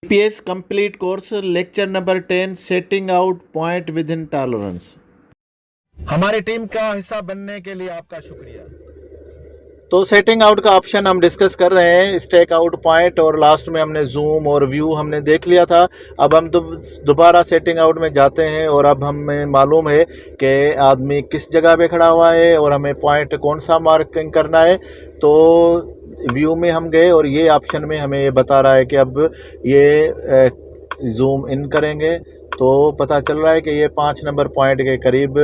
GPS complete course lecture number 10 setting out point within tolerance। हमारी team का हिस्सा बनने के लिए आपका शुक्रिया। तो सेटिंग आउट का ऑप्शन हम डिस्कस कर रहे हैं, स्टेक आउट पॉइंट, और लास्ट में हमने जूम और व्यू हमने देख लिया था। अब हम दोबारा सेटिंग आउट में जाते हैं और अब हमें मालूम है कि आदमी किस जगह पे खड़ा हुआ है और हमें पॉइंट कौन सा मार्किंग करना है। तो व्यू में हम गए और ये ऑप्शन में हमें ये बता रहा है कि अब ये जूम इन करेंगे तो पता चल रहा है कि ये 5 नंबर पॉइंट के करीब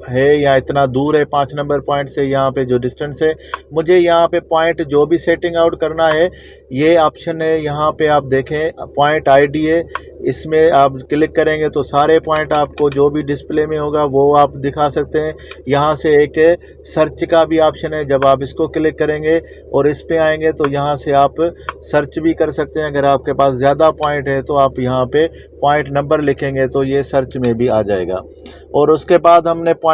है या इतना दूर है 5 नंबर पॉइंट से। यहाँ पे जो डिस्टेंस है, मुझे यहाँ पे पॉइंट जो भी सेटिंग आउट करना है, ये ऑप्शन है। यहाँ पे आप देखें पॉइंट आईडी है, इसमें आप क्लिक करेंगे तो सारे पॉइंट आपको जो भी डिस्प्ले में होगा वो आप दिखा सकते हैं। यहाँ से एक सर्च का भी ऑप्शन है, जब आप इसको क्लिक करेंगे और इस पे आएंगे तो यहाँ से आप सर्च भी कर सकते हैं। अगर आपके पास ज़्यादा पॉइंट है तो आप यहाँ पे पॉइंट नंबर लिखेंगे तो ये सर्च में भी आ जाएगा। और उसके बाद हमने पॉइंट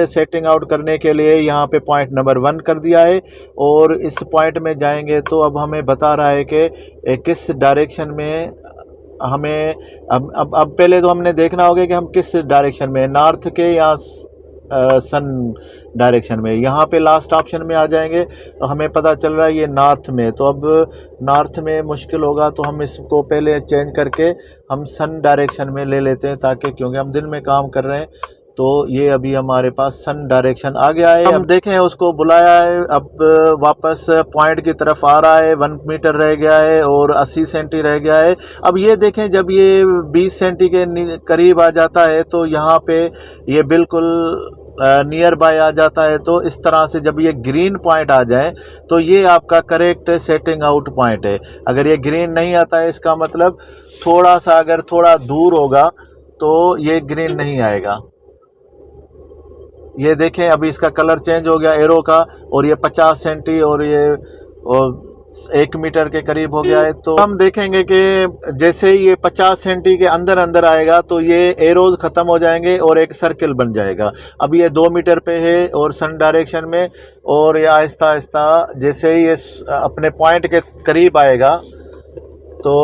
सेटिंग आउट करने के लिए यहाँ पे पॉइंट नंबर 1 कर दिया है और इस पॉइंट में जाएंगे तो अब हमें बता रहा है कि किस डायरेक्शन में हमें अब पहले तो हमने देखना होगा कि हम किस डायरेक्शन में, नॉर्थ के या सन डायरेक्शन में। यहाँ पे लास्ट ऑप्शन में आ जाएंगे तो हमें पता चल रहा है ये नॉर्थ में। तो अब नॉर्थ में मुश्किल होगा तो हम इसको पहले चेंज करके हम सन डायरेक्शन में ले लेते हैं, ताकि क्योंकि हम दिन में काम कर रहे हैं तो ये अभी हमारे पास सन डायरेक्शन आ गया है। हम देखें उसको बुलाया है, अब वापस पॉइंट की तरफ आ रहा है। 1 मीटर रह गया है और 80 सेंटी रह गया है। अब ये देखें जब ये 20 सेंटी के करीब आ जाता है तो यहाँ पे ये बिल्कुल नियर बाय आ जाता है। तो इस तरह से जब ये ग्रीन पॉइंट आ जाए तो ये आपका करेक्ट सेटिंग आउट पॉइंट है। अगर ये ग्रीन नहीं आता है इसका मतलब थोड़ा सा अगर थोड़ा दूर होगा तो ये ग्रीन नहीं आएगा। ये देखें अभी इसका कलर चेंज हो गया एरो का, और ये 50 सेंटी और ये 1 मीटर के करीब हो गया है। तो हम देखेंगे कि जैसे ही ये 50 सेंटी के अंदर अंदर आएगा तो ये एरोज ख़त्म हो जाएंगे और एक सर्किल बन जाएगा। अब ये 2 मीटर पे है और सन डायरेक्शन में, और ये आहिस्ता आहिस्ता जैसे ही ये अपने पॉइंट के करीब आएगा तो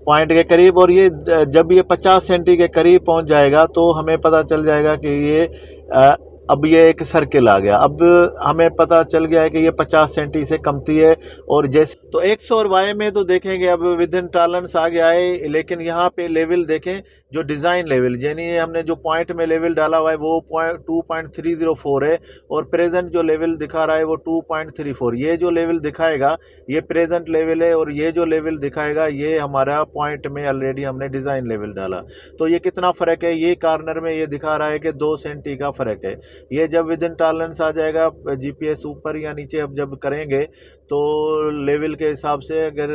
पॉइंट के करीब, और ये जब ये 50 सेंटी के करीब पहुंच जाएगा तो हमें पता चल जाएगा कि ये अब ये एक सर्किल आ गया। अब हमें पता चल गया है कि ये 50 सेंटी से कमती है। और जैसे तो एक्स और वाई में तो देखेंगे अब विद इन टॉलरेंस आ गया है, लेकिन यहाँ पे लेवल देखें जो डिज़ाइन लेवल, यानी हमने जो पॉइंट में लेवल डाला हुआ है वो 2.304 है और प्रेजेंट जो लेवल दिखा रहा है वो 2.34। ये जो लेवल दिखाएगा ये प्रेजेंट लेवल है और ये जो लेवल दिखाएगा ये हमारा पॉइंट में ऑलरेडी हमने डिज़ाइन लेवल डाला। तो ये कितना फ़र्क है, ये कॉर्नर में ये दिखा रहा है कि 2 सेंटी का फ़र्क है। ये जब विद इन टॉलरेंस आ जाएगा, जीपीएस ऊपर या नीचे अब जब करेंगे तो लेवल के हिसाब से अगर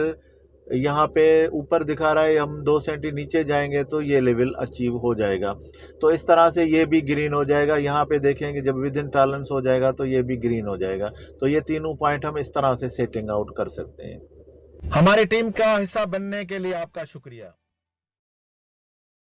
यहाँ पे ऊपर दिखा रहा है हम 2 सेंटी नीचे जाएंगे तो ये लेवल अचीव हो जाएगा। तो इस तरह से ये भी ग्रीन हो जाएगा। यहाँ पे देखेंगे जब विद इन टॉलरेंस हो जाएगा तो ये भी ग्रीन हो जाएगा। तो ये तीनों पॉइंट हम इस तरह से सेटिंग आउट कर सकते हैं। हमारी टीम का हिस्सा बनने के लिए आपका शुक्रिया।